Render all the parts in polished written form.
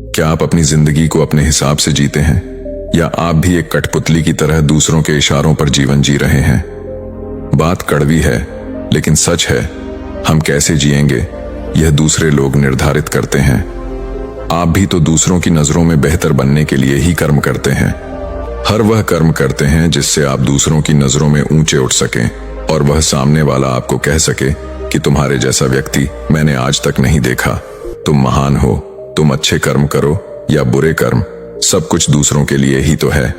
क्या आप अपनी जिंदगी को अपने हिसाब से जीते हैं, या आप भी एक कठपुतली की तरह दूसरों के इशारों पर जीवन जी रहे हैं? बात कड़वी है, लेकिन सच है। हम कैसे जिएंगे, यह दूसरे लोग निर्धारित करते हैं। आप भी तो दूसरों की नजरों में बेहतर बनने के लिए ही कर्म करते हैं। हर वह कर्म करते हैं जिससे आप दूसरों की नजरों में ऊंचे उठ सकें, और वह सामने वाला आपको कह सके कि तुम्हारे जैसा व्यक्ति मैंने आज तक नहीं देखा। तुम महान हो। तुम अच्छे कर्म करो या बुरे कर्म, सब कुछ दूसरों के लिए ही तो है।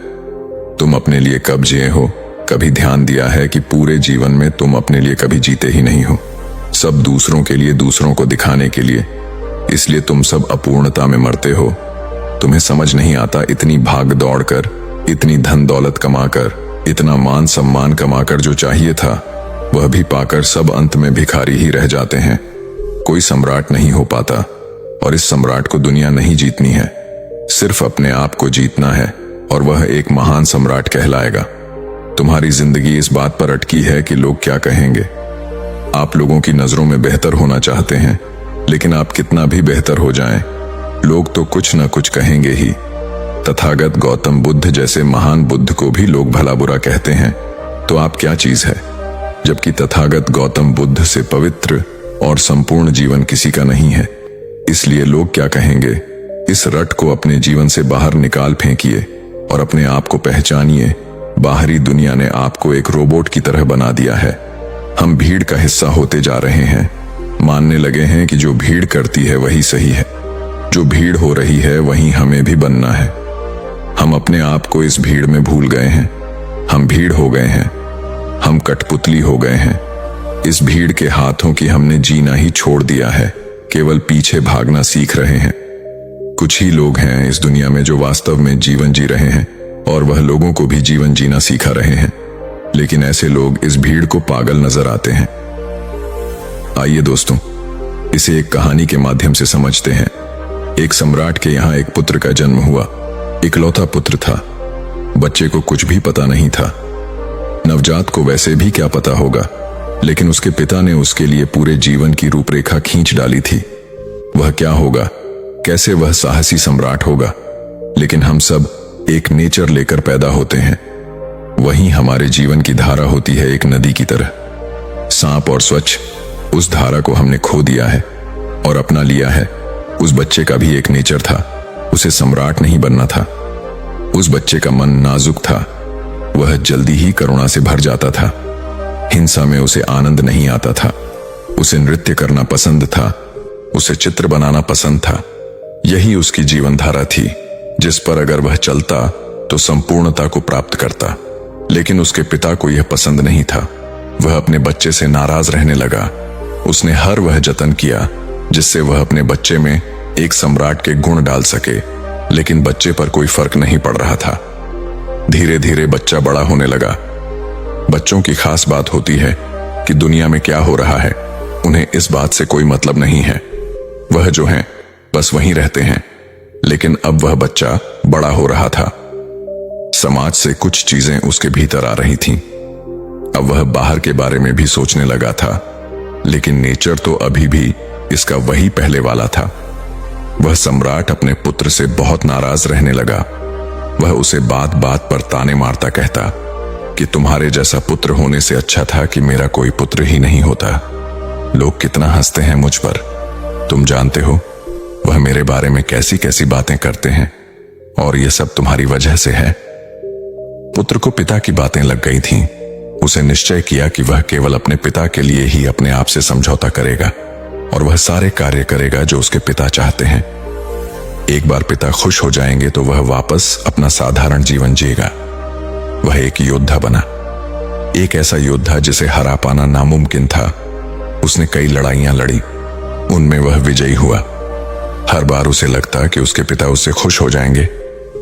तुम अपने लिए कब जिए हो? कभी ध्यान दिया है कि पूरे जीवन में तुम अपने लिए कभी जीते ही नहीं हो? सब दूसरों के लिए, दूसरों को दिखाने के लिए। इसलिए तुम सब अपूर्णता में मरते हो। तुम्हें समझ नहीं आता, इतनी भाग दौड़ कर, इतनी धन दौलत कमाकर, इतना मान सम्मान कमाकर जो चाहिए था वह भी पाकर सब अंत में भिखारी ही रह जाते हैं। कोई सम्राट नहीं हो पाता, और इस सम्राट को दुनिया नहीं जीतनी है, सिर्फ अपने आप को जीतना है, और वह एक महान सम्राट कहलाएगा। तुम्हारी जिंदगी इस बात पर अटकी है कि लोग क्या कहेंगे। आप लोगों की नजरों में बेहतर होना चाहते हैं, लेकिन आप कितना भी बेहतर हो जाएं, लोग तो कुछ न कुछ कहेंगे ही। तथागत गौतम बुद्ध जैसे महान बुद्ध को भी लोग भला बुरा कहते हैं, तो आप क्या चीज है? जबकि तथागत गौतम बुद्ध से पवित्र और संपूर्ण जीवन किसी का नहीं है। इसलिए लोग क्या कहेंगे, इस रट को अपने जीवन से बाहर निकाल फेंकिए और अपने आप को पहचानिए। बाहरी दुनिया ने आपको एक रोबोट की तरह बना दिया है। हम भीड़ का हिस्सा होते जा रहे हैं, मानने लगे हैं कि जो भीड़ करती है वही सही है। जो भीड़ हो रही है वहीं हमें भी बनना है। हम अपने आप को इस भीड़ में भूल गए हैं। हम भीड़ हो गए हैं, हम कठपुतली हो गए हैं। इस भीड़ के हाथों की हमने जीना ही छोड़ दिया है, केवल पीछे भागना सीख रहे हैं। कुछ ही लोग हैं इस दुनिया में जो वास्तव में जीवन जी रहे हैं, और वह लोगों को भी जीवन जीना सिखा रहे हैं। लेकिन ऐसे लोग इस भीड़ को पागल नजर आते हैं। आइए दोस्तों, इसे एक कहानी के माध्यम से समझते हैं। एक सम्राट के यहाँ एक पुत्र का जन्म हुआ। इकलौता पुत्र था। बच्चे को कुछ भी पता नहीं था। नवजात को वैसे भी क्या पता होगा, लेकिन उसके पिता ने उसके लिए पूरे जीवन की रूपरेखा खींच डाली थी। वह क्या होगा, कैसे वह साहसी सम्राट होगा। लेकिन हम सब एक नेचर लेकर पैदा होते हैं। वहीं हमारे जीवन की धारा होती है एक नदी की तरह, सांप और स्वच्छ। उस धारा को हमने खो दिया है और अपना लिया है। उस बच्चे का भी एक नेचर था, उसे सम्राट नहीं बनना था। उस बच्चे का मन नाजुक था, वह जल्दी ही करुणा से भर जाता था। हिंसा में उसे आनंद नहीं आता था। उसे नृत्य करना पसंद था, उसे चित्र बनाना पसंद था। यही उसकी जीवन धारा थी, जिस पर अगर वह चलता तो संपूर्णता को प्राप्त करता। लेकिन उसके पिता को यह पसंद नहीं था। वह अपने बच्चे से नाराज रहने लगा। उसने हर वह जतन किया जिससे वह अपने बच्चे में एक सम्राट के गुण डाल सके, लेकिन बच्चे पर कोई फर्क नहीं पड़ रहा था। धीरे धीरे बच्चा बड़ा होने लगा। बच्चों की खास बात होती है कि दुनिया में क्या हो रहा है उन्हें इस बात से कोई मतलब नहीं है। वह जो हैं बस वहीं रहते हैं। लेकिन अब वह बच्चा बड़ा हो रहा था। समाज से कुछ चीजें उसके भीतर आ रही थीं। अब वह बाहर के बारे में भी सोचने लगा था, लेकिन नेचर तो अभी भी इसका वही पहले वाला था। वह सम्राट अपने पुत्र से बहुत नाराज रहने लगा। वह उसे बात बात पर ताने मारता कहता कि तुम्हारे जैसा पुत्र होने से अच्छा था कि मेरा कोई पुत्र ही नहीं होता। लोग कितना हंसते हैं मुझ पर, तुम जानते हो। वह मेरे बारे में कैसी कैसी बातें करते हैं, और यह सब तुम्हारी वजह से है। पुत्र को पिता की बातें लग गई थीं। उसे निश्चय किया कि वह केवल अपने पिता के लिए ही अपने आप से समझौता करेगा, और वह सारे कार्य करेगा जो उसके पिता चाहते हैं। एक बार पिता खुश हो जाएंगे तो वह वापस अपना साधारण जीवन जिएगा। वह एक योद्धा बना, एक ऐसा योद्धा जिसे हरा पाना नामुमकिन था। उसने कई लड़ाइयां लड़ी, उनमें वह विजयी हुआ। हर बार उसे लगता कि उसके पिता उससे खुश हो जाएंगे,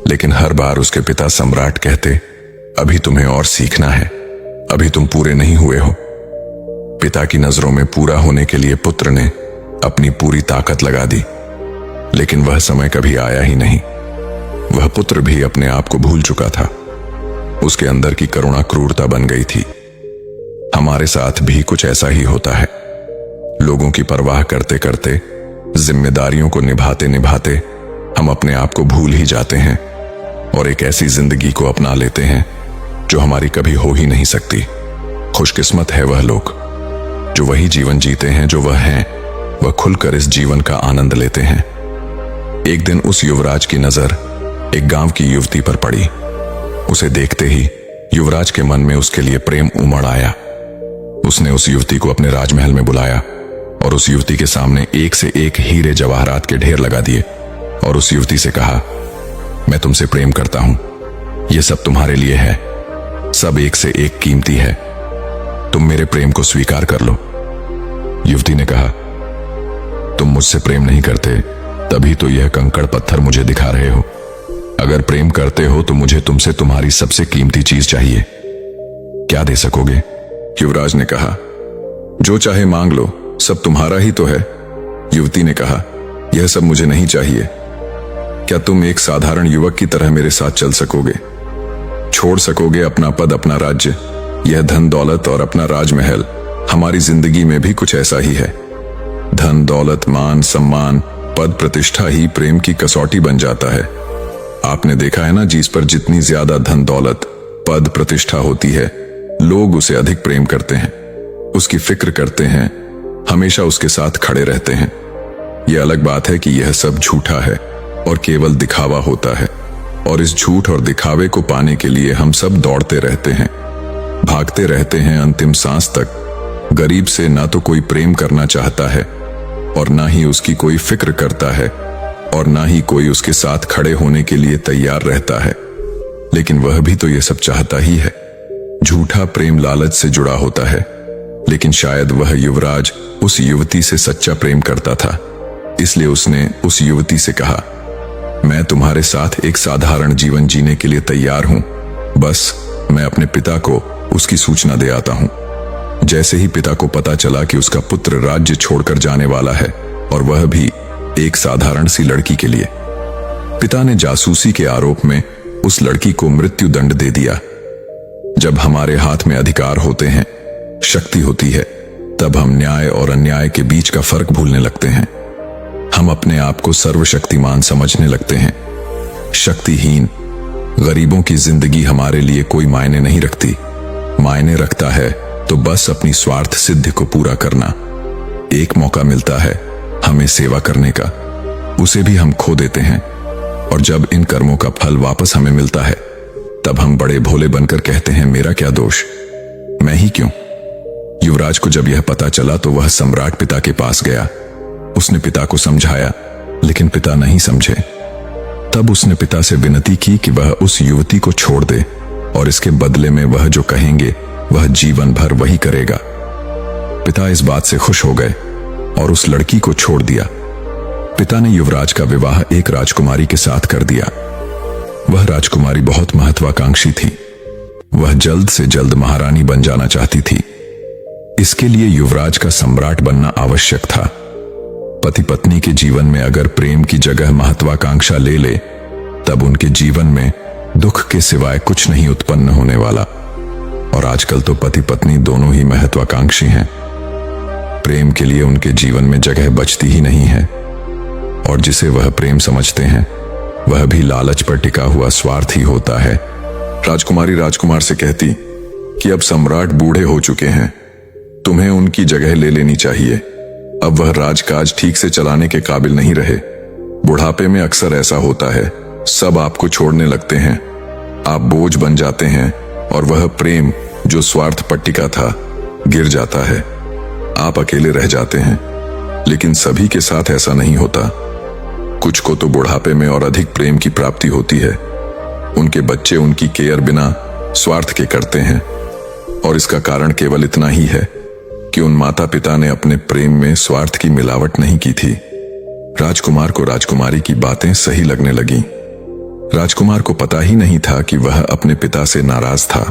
लेकिन हर बार उसके पिता सम्राट कहते, अभी तुम्हें और सीखना है, अभी तुम पूरे नहीं हुए हो। पिता की नजरों में पूरा होने के लिए पुत्र ने अपनी पूरी ताकत लगा दी, लेकिन वह समय कभी आया ही नहीं। वह पुत्र भी अपने आप को भूल चुका था। उसके अंदर की करुणा क्रूरता बन गई थी। हमारे साथ भी कुछ ऐसा ही होता है। लोगों की परवाह करते करते, जिम्मेदारियों को निभाते निभाते हम अपने आप को भूल ही जाते हैं और एक ऐसी जिंदगी को अपना लेते हैं जो हमारी कभी हो ही नहीं सकती। खुशकिस्मत है वह लोग जो वही जीवन जीते हैं जो वह हैं, वह खुलकर इस जीवन का आनंद लेते हैं। एक दिन उस युवराज की नजर एक गांव की युवती पर पड़ी। उसे देखते ही युवराज के मन में उसके लिए प्रेम उमड़ आया। उसने उस युवती को अपने राजमहल में बुलाया और उस युवती के सामने एक से एक हीरे जवाहरात के ढेर लगा दिए और उस युवती से कहा, मैं तुमसे प्रेम करता हूं, यह सब तुम्हारे लिए है, सब एक से एक कीमती है, तुम मेरे प्रेम को स्वीकार कर लो। युवती ने कहा, तुम मुझसे प्रेम नहीं करते, तभी तो यह कंकड़ पत्थर मुझे दिखा रहे हो। अगर प्रेम करते हो तो मुझे तुमसे तुम्हारी सबसे कीमती चीज चाहिए, क्या दे सकोगे? युवराज ने कहा, जो चाहे मांग लो, सब तुम्हारा ही तो है। युवती ने कहा, यह सब मुझे नहीं चाहिए। क्या तुम एक साधारण युवक की तरह मेरे साथ चल सकोगे? छोड़ सकोगे अपना पद, अपना राज्य, यह धन दौलत और अपना राजमहल? हमारी जिंदगी में भी कुछ ऐसा ही है। धन दौलत, मान सम्मान, पद प्रतिष्ठा ही प्रेम की कसौटी बन जाता है। आपने देखा है ना, जिस पर जितनी ज्यादा धन दौलत पद प्रतिष्ठा होती है, लोग उसे अधिक प्रेम करते हैं, उसकी फिक्र करते हैं, हमेशा उसके साथ खड़े रहते हैं। यह अलग बात है कि यह सब झूठा है और केवल दिखावा होता है, और इस झूठ और दिखावे को पाने के लिए हम सब दौड़ते रहते हैं, भागते रहते हैं अंतिम सांस तक। गरीब से ना तो कोई प्रेम करना चाहता है और ना ही उसकी कोई फिक्र करता है और ना ही कोई उसके साथ खड़े होने के लिए तैयार रहता है, लेकिन वह भी तो यह सब चाहता ही है। झूठा प्रेम लालच से जुड़ा होता है, लेकिन शायद वह युवराज उस युवती से सच्चा प्रेम करता था, इसलिए उसने उस युवती से कहा, मैं तुम्हारे साथ एक साधारण जीवन जीने के लिए तैयार हूं, बस मैं अपने पिता को उसकी सूचना दे आता हूं। जैसे ही पिता को पता चला कि उसका पुत्र राज्य छोड़कर जाने वाला है, और वह भी एक साधारण सी लड़की के लिए, पिता ने जासूसी के आरोप में उस लड़की को मृत्यु दंड दे दिया। जब हमारे हाथ में अधिकार होते हैं, शक्ति होती है, तब हम न्याय और अन्याय के बीच का फर्क भूलने लगते हैं। हम अपने आप को सर्वशक्तिमान समझने लगते हैं। शक्तिहीन गरीबों की जिंदगी हमारे लिए कोई मायने नहीं रखती। मायने रखता है तो बस अपनी स्वार्थ सिद्धि को पूरा करना। एक मौका मिलता है हमें सेवा करने का, उसे भी हम खो देते हैं, और जब इन कर्मों का फल वापस हमें मिलता है, तब हम बड़े भोले बनकर कहते हैं, मेरा क्या दोष, मैं ही क्यों? युवराज को जब यह पता चला तो वह सम्राट पिता के पास गया। उसने पिता को समझाया, लेकिन पिता नहीं समझे। तब उसने पिता से विनती की कि वह उस युवती को छोड़ दे, और इसके बदले में वह जो कहेंगे वह जीवन भर वही करेगा। पिता इस बात से खुश हो गए और उस लड़की को छोड़ दिया। पिता ने युवराज का विवाह एक राजकुमारी के साथ कर दिया। वह राजकुमारी बहुत महत्वाकांक्षी थी। वह जल्द से जल्द महारानी बन जाना चाहती थी। इसके लिए युवराज का सम्राट बनना आवश्यक था। पति पत्नी के जीवन में अगर प्रेम की जगह महत्वाकांक्षा ले ले, तब उनके जीवन में दुख के सिवाय कुछ नहीं उत्पन्न होने वाला। और आजकल तो पति पत्नी दोनों ही महत्वाकांक्षी हैं। प्रेम के लिए उनके जीवन में जगह बचती ही नहीं है, और जिसे वह प्रेम समझते हैं वह भी लालच पर टिका हुआ स्वार्थ ही होता है। राजकुमारी राजकुमार से कहती कि अब सम्राट बूढ़े हो चुके हैं, तुम्हें उनकी जगह ले लेनी चाहिए। अब वह राजकाज ठीक से चलाने के काबिल नहीं रहे। बुढ़ापे में अक्सर ऐसा होता है, सब आपको छोड़ने लगते हैं, आप बोझ बन जाते हैं, और वह प्रेम जो स्वार्थ पर टिका था गिर जाता है। आप अकेले रह जाते हैं। लेकिन सभी के साथ ऐसा नहीं होता। कुछ को तो बुढ़ापे में और अधिक प्रेम की प्राप्ति होती है। उनके बच्चे उनकी केयर बिना स्वार्थ के करते हैं, और इसका कारण केवल इतना ही है कि उन माता पिता ने अपने प्रेम में स्वार्थ की मिलावट नहीं की थी। राजकुमार को राजकुमारी की बातें सही लगने लगी। राजकुमार को पता ही नहीं था कि वह अपने पिता से नाराज था।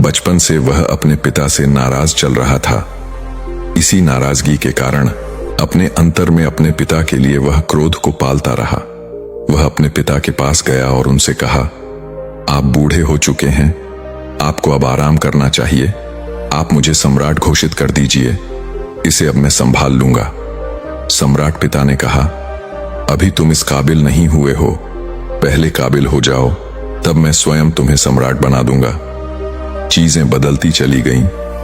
बचपन से वह अपने पिता से नाराज चल रहा था। इसी नाराजगी के कारण अपने अंतर में अपने पिता के लिए वह क्रोध को पालता रहा। वह अपने पिता के पास गया और उनसे कहा, आप बूढ़े हो चुके हैं, आपको अब आराम करना चाहिए। आप मुझे सम्राट घोषित कर दीजिए, इसे अब मैं संभाल लूंगा। सम्राट पिता ने कहा, अभी तुम इस काबिल नहीं हुए हो, पहले काबिल हो जाओ, तब मैं स्वयं तुम्हें सम्राट बना दूंगा। चीजें बदलती चली गईं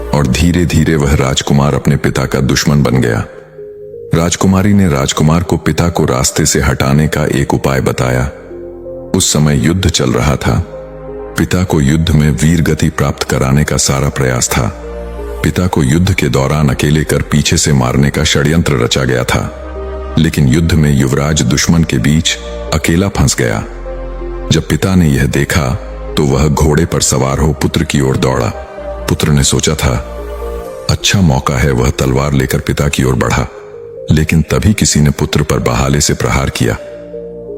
और धीरे धीरे वह राजकुमार अपने पिता का दुश्मन बन गया। राजकुमारी ने राजकुमार को पिता को रास्ते से हटाने का एक उपाय बताया। उस समय युद्ध चल रहा था। पिता को युद्ध में वीर गति प्राप्त कराने का सारा प्रयास था। पिता को युद्ध के दौरान अकेले कर पीछे से मारने का षड्यंत्र रचा गया था, लेकिन युद्ध में युवराज दुश्मन के बीच अकेला फंस गया। जब पिता ने यह देखा तो वह घोड़े पर सवार हो पुत्र की ओर दौड़ा। पुत्र ने सोचा था अच्छा मौका है, वह तलवार लेकर पिता की ओर बढ़ा, लेकिन तभी किसी ने पुत्र पर बहाले से प्रहार किया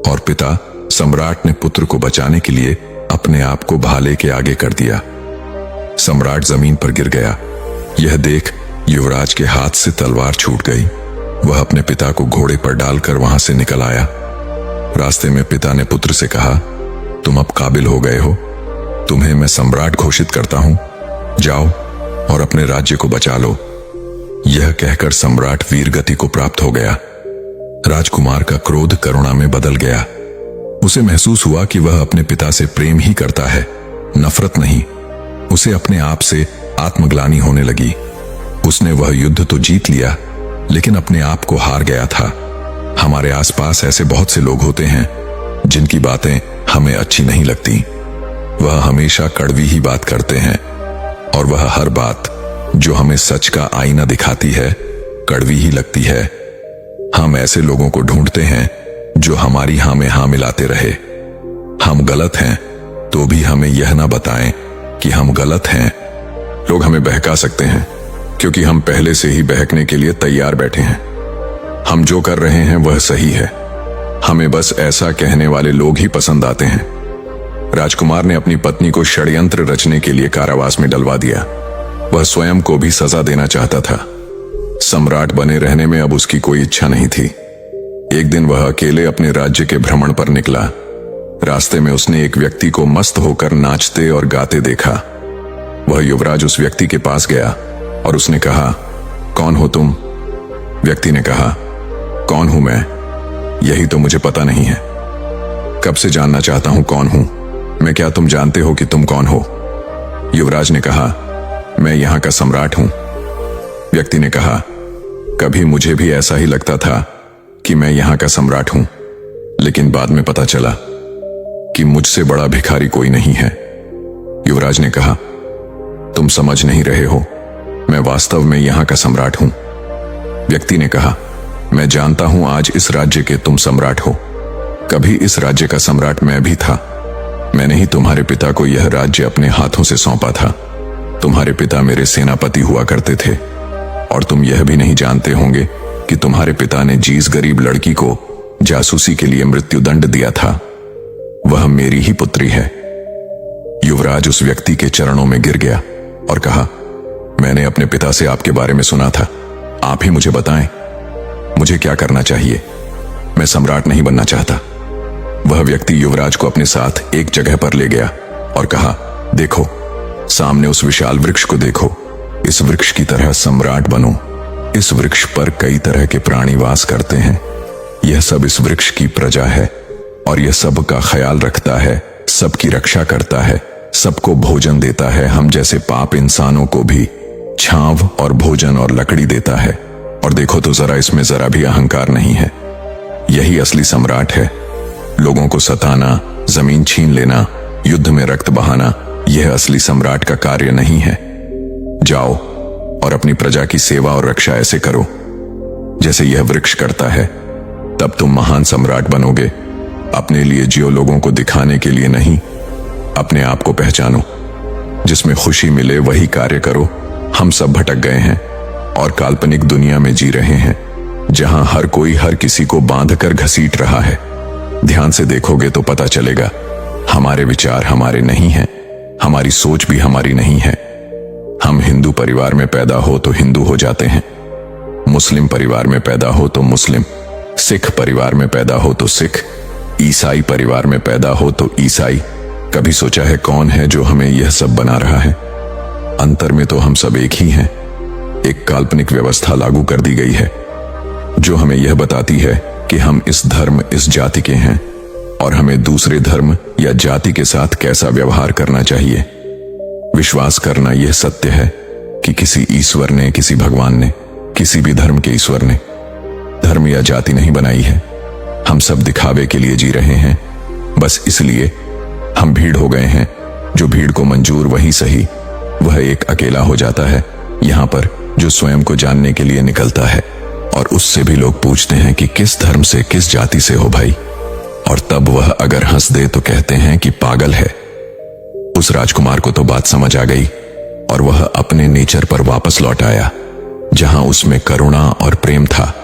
और पिता सम्राट ने पुत्र को बचाने के लिए अपने आप को भाले के आगे कर दिया। सम्राट जमीन पर गिर गया। यह देख युवराज के हाथ से तलवार छूट गई। वह अपने पिता को घोड़े पर डालकर वहां से निकल आया। रास्ते में पिता ने पुत्र से कहा, तुम अब काबिल हो गए हो, तुम्हें मैं सम्राट घोषित करता हूं, जाओ और अपने राज्य को बचा लो। यह कहकर सम्राट वीरगति को प्राप्त हो गया। राजकुमार का क्रोध करुणा में बदल गया। उसे महसूस हुआ कि वह अपने पिता से प्रेम ही करता है, नफरत नहीं। उसे अपने आप से आत्मग्लानि होने लगी। उसने वह युद्ध तो जीत लिया, लेकिन अपने आप को हार गया था। हमारे आसपास ऐसे बहुत से लोग होते हैं जिनकी बातें हमें अच्छी नहीं लगती। वह हमेशा कड़वी ही बात करते हैं और वह हर बात जो हमें सच का आईना दिखाती है कड़वी ही लगती है। हम ऐसे लोगों को ढूंढते हैं जो हमारी हाँ में हाँ मिलाते रहे। हम गलत हैं तो भी हमें यह ना बताएं कि हम गलत हैं। लोग हमें बहका सकते हैं क्योंकि हम पहले से ही बहकने के लिए तैयार बैठे हैं। हम जो कर रहे हैं वह सही है। हमें बस ऐसा कहने वाले लोग ही पसंद आते हैं। राजकुमार ने अपनी पत्नी को षड्यंत्र रचने के लिए कारावास में डलवा दिया। वह स्वयं को भी सजा देना चाहता था। सम्राट बने रहने में अब उसकी कोई इच्छा नहीं थी। एक दिन वह अकेले अपने राज्य के भ्रमण पर निकला। रास्ते में उसने एक व्यक्ति को मस्त होकर नाचते और गाते देखा। वह युवराज उस व्यक्ति के पास गया और उसने कहा, कौन हो तुम? व्यक्ति ने कहा, कौन हूं मैं? यही तो मुझे पता नहीं है। कब से जानना चाहता हूं कौन हूं मैं। क्या तुम जानते हो कि तुम कौन हो? युवराज ने कहा, मैं यहां का सम्राट हूं। व्यक्ति ने कहा, कभी मुझे भी ऐसा ही लगता था कि मैं यहां का सम्राट हूं, लेकिन बाद में पता चला कि मुझसे बड़ा भिखारी कोई नहीं है। युवराज ने कहा, तुम समझ नहीं रहे हो, मैं वास्तव में यहां का सम्राट हूं। व्यक्ति ने कहा, मैं जानता हूं आज इस राज्य के तुम सम्राट हो। कभी इस राज्य का सम्राट मैं भी था। मैंने ही तुम्हारे पिता को यह राज्य अपने हाथों से सौंपा था। तुम्हारे पिता मेरे सेनापति हुआ करते थे और तुम यह भी नहीं जानते होंगे कि तुम्हारे पिता ने जिस गरीब लड़की को जासूसी के लिए मृत्युदंड दिया था वह मेरी ही पुत्री है। युवराज उस व्यक्ति के चरणों में गिर गया और कहा, मैंने अपने पिता से आपके बारे में सुना था, आप ही मुझे बताएं, मुझे क्या करना चाहिए? मैं सम्राट नहीं बनना चाहता। वह व्यक्ति युवराज को अपने साथ एक जगह पर ले गया और कहा, देखो सामने उस विशाल वृक्ष को देखो, इस वृक्ष की तरह सम्राट बनो। इस वृक्ष पर कई तरह के प्राणी वास करते हैं। यह सब इस वृक्ष की प्रजा है और यह सबका ख्याल रखता है, सबकी रक्षा करता है, सबको भोजन देता है। हम जैसे पाप इंसानों को भी छांव और भोजन और लकड़ी देता है। और देखो तो जरा, इसमें जरा भी अहंकार नहीं है। यही असली सम्राट है। लोगों को सताना, जमीन छीन लेना, युद्ध में रक्त बहाना, यह असली सम्राट का कार्य नहीं है। जाओ और अपनी प्रजा की सेवा और रक्षा ऐसे करो जैसे यह वृक्ष करता है, तब तुम महान सम्राट बनोगे। अपने लिए जियो, लोगों को दिखाने के लिए नहीं। अपने आप को पहचानो, जिसमें खुशी मिले वही कार्य करो। हम सब भटक गए हैं और काल्पनिक दुनिया में जी रहे हैं जहां हर कोई हर किसी को बांधकर घसीट रहा है। ध्यान से देखोगे तो पता चलेगा, हमारे विचार हमारे नहीं हैं, हमारी सोच भी हमारी नहीं है। हम हिंदू परिवार में पैदा हो तो हिंदू हो जाते हैं, मुस्लिम परिवार में पैदा हो तो मुस्लिम, सिख परिवार में पैदा हो तो सिख, ईसाई परिवार में पैदा हो तो ईसाई। कभी सोचा है कौन है जो हमें यह सब बना रहा है? अंतर में तो हम सब एक ही हैं। एक काल्पनिक व्यवस्था लागू कर दी गई है जो हमें यह बताती है कि हम इस धर्म इस जाति के हैं और हमें दूसरे धर्म या जाति के साथ कैसा व्यवहार करना चाहिए। विश्वास करना यह सत्य है कि किसी ईश्वर ने, किसी भगवान ने, किसी भी धर्म के ईश्वर ने धर्म या जाति नहीं बनाई है। हम सब दिखावे के लिए जी रहे हैं, बस इसलिए हम भीड़ हो गए हैं। जो भीड़ को मंजूर वही सही, वह एक अकेला हो जाता है यहां पर जो स्वयं को जानने के लिए निकलता है, और उससे भी लोग पूछते हैं कि किस धर्म से, किस जाति से हो भाई, और तब वह अगर हंस दे तो कहते हैं कि पागल है। उस राजकुमार को तो बात समझ आ गई और वह अपने नेचर पर वापस लौट आया, जहां उसमें करुणा और प्रेम था।